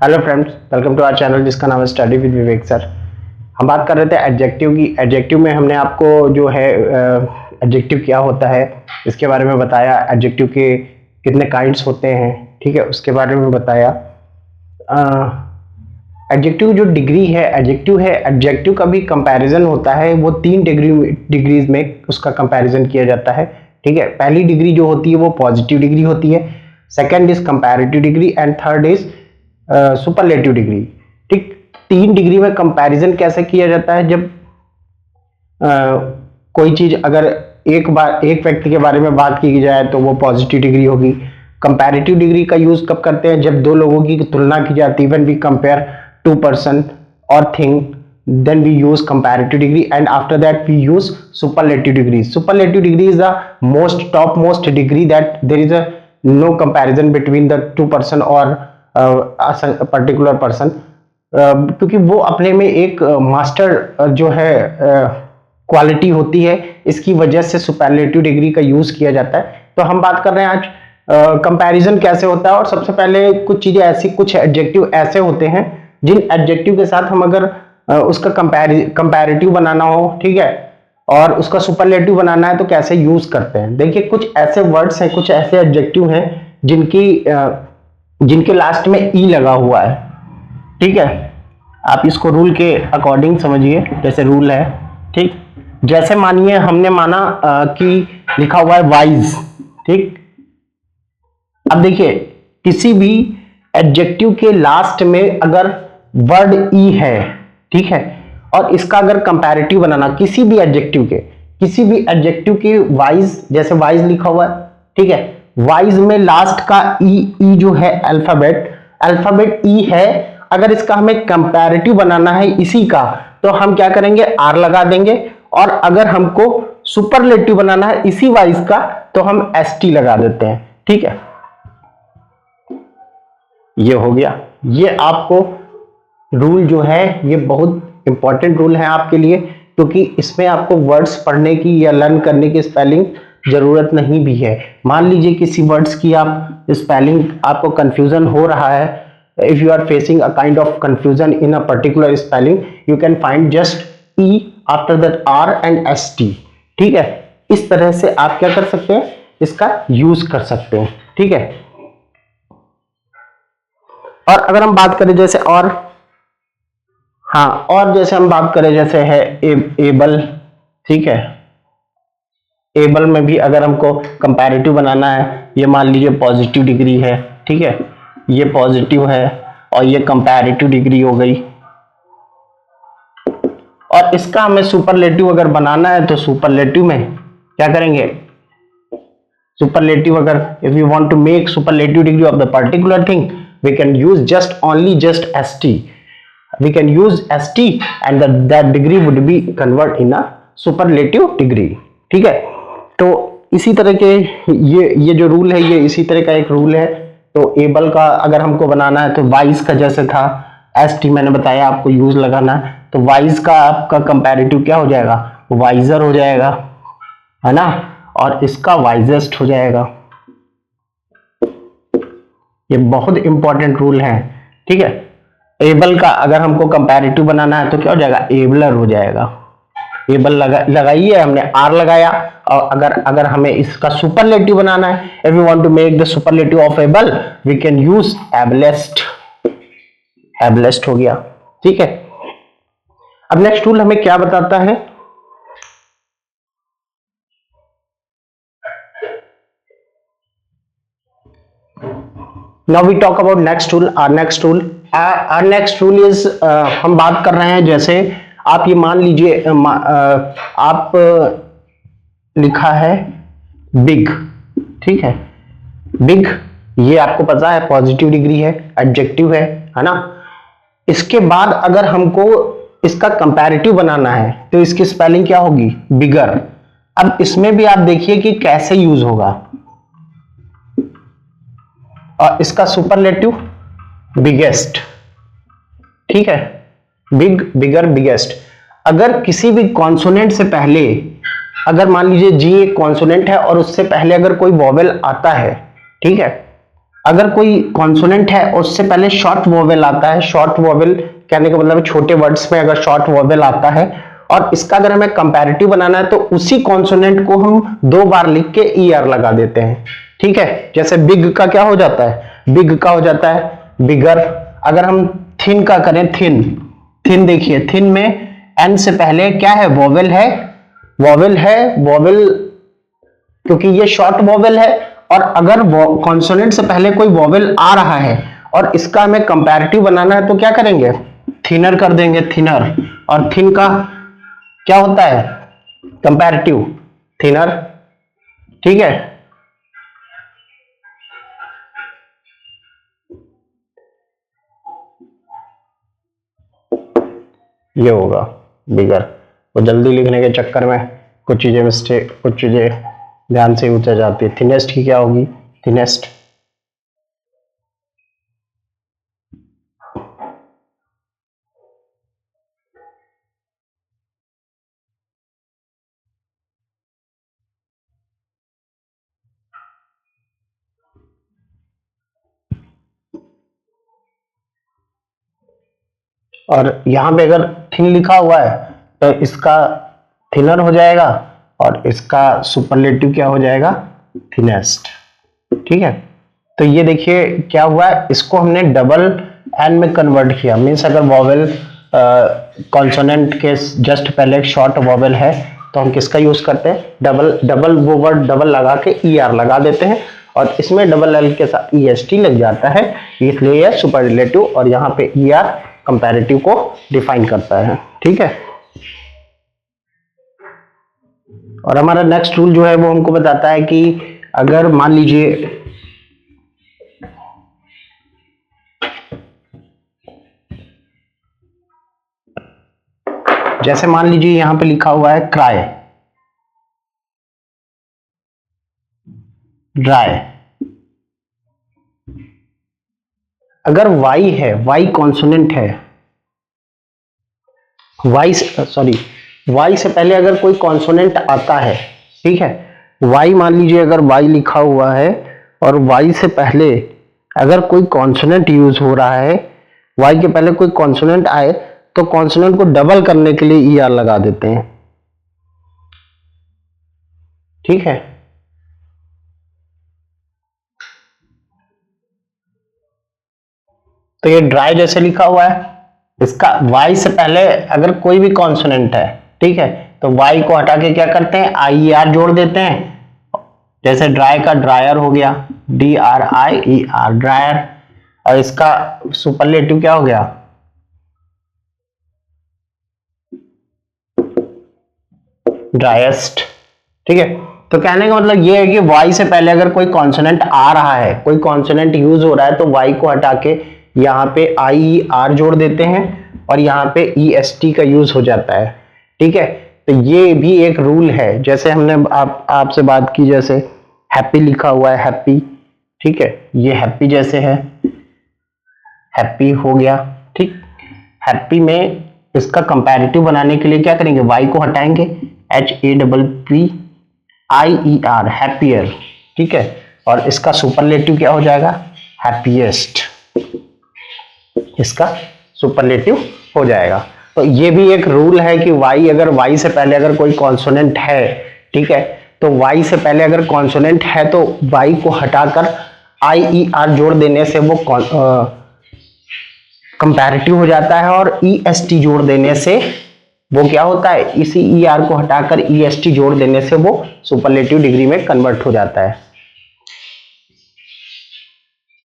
Hello friends, welcome to our channel जिसका नाम है स्टडी विद विवेक सर। हम बात कर रहे थे एडजेक्टिव की। एडजेक्टिव में हमने आपको जो है एडजेक्टिव क्या होता है इसके बारे में बताया, एडजेक्टिव के कितने काइंड्स होते हैं, ठीक है, उसके बारे में बताया। एडजेक्टिव जो डिग्री है, एडजेक्टिव का भी कंपैरिजन होता है। वो 3 डिग्रीज में उसका कंपैरिजन किया जाता है, ठीक है। पहली डिग्री जो होती है वो पॉजिटिव डिग्री होती है, second is comparative degree and third is superlative degree. ठीक, 3 डिग्री में कंपैरिजन कैसे किया जाता है? जब कोई चीज अगर एक व्यक्ति के बारे में बात की जाए तो वो पॉजिटिव डिग्री होगी। कंपैरेटिव डिग्री का यूज कब करते हैं? जब दो लोगों की तुलना की जाती है, when we compare two person और thing, then we use comparative degree, and after that we use superlative degree. Superlative degree is the topmost degree that there is a no comparison between the two person or a particular person, क्योंकि वो अपने में एक master जो है quality होती है, इसकी वजह से सुपरलेटिव डिग्री का यूज किया जाता है। तो हम बात कर रहे हैं आज कंपैरिजन कैसे होता है। और सबसे पहले कुछ चीजें ऐसी, कुछ एडजेक्टिव ऐसे होते हैं जिन एडजेक्टिव के साथ हम अगर उसका कंपैरेटिव बनाना हो, ठीक है, और उसका सुपरलेटिव बनाना है तो कैसे यूज करते हैं। देखिए, कुछ ऐसे वर्ड्स हैं, कुछ ऐसे एडजेक्टिव हैं जिनके लास्ट में ई लगा हुआ है, ठीक है। आप इसको रूल के अकॉर्डिंग समझिए, जैसे रूल है, ठीक। जैसे मानिए हमने माना कि लिखा हुआ है वाइज, ठीक। अब देखिए, किसी भी एडजेक्टिव के लास्ट में अगर वर्ड ई है, ठीक है, और इसका अगर कंपैरेटिव बनाना किसी भी एडजेक्टिव के वाइज, जैसे वाइज लिखा हुआ है, ठीक है, वाइज में लास्ट का ई जो है अल्फाबेट ई है। अगर इसका हमें कंपैरेटिव बनाना है इसी का, तो हम क्या करेंगे? आर लगा देंगे। और अगर हमको सुपरलेटिव बनाना है इसी वाइज का, तो हम एसटी लगा देते हैं, ठीक है। ये हो गया। ये आपको रूल जो है, ये बहुत इंपॉर्टेंट रूल है आपके लिए, क्योंकि इसमें आपको वर्ड्स पढ़ने की या लर्न करने की स्पेलिंग जरूरत नहीं भी है। मान लीजिए किसी वर्ड्स की आप स्पेलिंग, आपको कंफ्यूजन हो रहा है, if you are facing a kind of confusion in a particular spelling, you can find just E after that R and S T, ठीक है। इस तरह से आप क्या कर सकते हैं? इसका यूज कर सकते हैं, ठीक है। और अगर हम बात करें जैसे और जैसे हम बात करें जैसे है एबल, ठीक है। एबल में भी अगर हमको कंपैरेटिव बनाना है, ये मान लीजिए पॉजिटिव डिग्री है, ठीक है, ये पॉजिटिव है और ये कंपैरेटिव डिग्री हो गई। और इसका हमें सुपरलेटिव अगर बनाना है तो सुपरलेटिव में क्या करेंगे? सुपरलेटिव, अगर if you want to make superlative degree of the particular thing, we can use just ST. We can use ST and that degree would be convert in a superlative degree, ठीक है। तो इसी तरह के ये जो rule है, ये इसी तरह का एक रूल है। तो एबल का अगर हमको बनाना है तो वाइज का जैसे था, ST मैंने बताया आपको यूज लगाना है, तो वाइज का आपका कंपैरेटिव क्या हो जाएगा? वाइजर हो जाएगा, है ना, और इसका वाइजेस्ट हो जाएगा। ये बहुत इंपॉर्टेंट रूल है, ठीक है। एबल का अगर हमको कंपैरेटिव बनाना है तो क्या हो जाएगा? एबलर हो जाएगा। एबल लगाइए, हमने आर लगाया। और अगर हमें इसका सुपरलेटिव बनाना है, if you want to make the superlative of able, we can use ablest. Ablest हो गया, ठीक है। अब नेक्स्ट रूल हमें क्या बताता है? Now we talk about next rule. Our next rule is हम बात कर रहे हैं, जैसे आप ये मान लीजिए आप लिखा है बिग, ठीक है। बिग, ये आपको पता है पॉजिटिव डिग्री है, एडजेक्टिव है ना। इसके बाद अगर हमको इसका कंपैरेटिव बनाना है तो इसकी स्पेलिंग क्या होगी? बिगर। अब इसमें भी आप देखिए कि कैसे यूज होगा। और इसका सुपरलेटिव बिगेस्ट, ठीक है। बिग, बिगर, बिगेस्ट। अगर किसी भी कॉन्सोनेंट से पहले, अगर मान लीजिए जी एक कॉन्सोनेंट है और उससे पहले अगर कोई वॉवेल आता है, ठीक है, अगर कोई कॉन्सोनेंट है उससे पहले शॉर्ट वोवेल आता है, शॉर्ट वोवेल कहने का मतलब छोटे वर्ड्स में अगर शॉर्ट वोवेल आता है, और इसका अगर हमें कंपैरेटिव बनाना है तो उसी कॉन्सोनेंट को हम 2 बार लिख के ER लगा देते हैं। ठीक है, जैसे बिग का क्या हो जाता है, बिग का हो जाता है बिगर। अगर हम थिन का करें, थिन, थिन देखिए, थिन में N से पहले क्या है, वोवेल है, वोवेल है, वोवेल क्योंकि ये शॉर्ट वोवेल है, और अगर कॉन्सोनेंट से पहले कोई वोवेल आ रहा है और इसका हमें कंपैरेटिव बनाना है तो क्या करेंगे, थिनर कर देंगे, थिनर। और थिन का क्या होता है, कंपैरेटिव, थिनर। ठीक है, ये होगा बिगर। वो जल्दी लिखने के चक्कर में कुछ चीजें मिस्टेक, कुछ चीजें ध्यान से उतर जाती है। थिनेस्ट की क्या होगी, थिनेस्ट। और यहां पे अगर थिन लिखा हुआ है तो इसका थिनर हो जाएगा और इसका सुपरलेटिव क्या हो जाएगा, थिनेस्ट। ठीक है, तो ये देखिए क्या हुआ है, इसको हमने डबल एन में कन्वर्ट किया। मीन्स अगर वॉवेल कॉन्सोनेंट के जस्ट पहले एक शॉर्ट वॉवेल है तो हम किसका यूज करते हैं, डबल, डबल वो वर्ड डबल लगा के ER लगा देते हैं, और इसमें डबल L के साथ EST लग जाता है, इसलिए यह सुपरलेटिव, और यहाँ पे ER कंपैरेटिव को डिफाइन करता है। ठीक है, और हमारा नेक्स्ट रूल जो है वो हमको बताता है कि अगर मान लीजिए जैसे मान लीजिए यहां पे लिखा हुआ है क्राई, ड्राई। अगर Y है, Y कॉन्सोनेंट है, Y से पहले अगर कोई कॉन्सोनेंट आता है, ठीक है, Y मान लीजिए अगर Y लिखा हुआ है और Y से पहले अगर कोई कॉन्सोनेंट यूज हो रहा है, Y के पहले कोई कॉन्सोनेंट आए तो कॉन्सोनेंट को डबल करने के लिए ER लगा देते हैं। ठीक है, तो ये ड्राई जैसे लिखा हुआ है, इसका Y से पहले अगर कोई भी कॉन्सोनेंट है, ठीक है, तो Y को हटा के क्या करते हैं, IER जोड़ देते हैं। जैसे ड्राई का ड्रायर हो गया, DRIER, ड्रायर, और इसका सुपरलेटिव क्या हो गया, ड्राइएस्ट। ठीक है, तो कहने का मतलब ये है कि Y से पहले अगर कोई कॉन्सोनेंट आ रहा है, कोई कॉन्सोनेंट यूज हो रहा है, तो Y को हटा के यहाँ पे IER जोड़ देते हैं और यहाँ पे EST का यूज हो जाता है। ठीक है, तो ये भी एक रूल है। जैसे हमने आपसे बात की, जैसे हैप्पी लिखा हुआ है, हैप्पी, ठीक है, ये हैप्पी जैसे है, हैप्पी हो गया। ठीक, हैप्पी में इसका कंपैरेटिव बनाने के लिए क्या करेंगे, Y को हटाएंगे, HAPPIER, हैप्पियर। ठीक है, और इसका सुपरलेटिव क्या हो जाएगा, हैप्पीएस्ट, इसका सुपरलेटिव हो जाएगा। तो ये भी एक रूल है कि Y, अगर Y से पहले अगर कोई कॉन्सोनेंट है, ठीक है, तो Y से पहले अगर कॉन्सोनेंट है तो Y को हटाकर IER जोड़ देने से वो कंपैरेटिव हो जाता है, और EST जोड़ देने से वो क्या होता है, इसी ER को हटाकर EST जोड़ देने से वो सुपरलेटिव डिग्री में कन्वर्ट हो जाता है।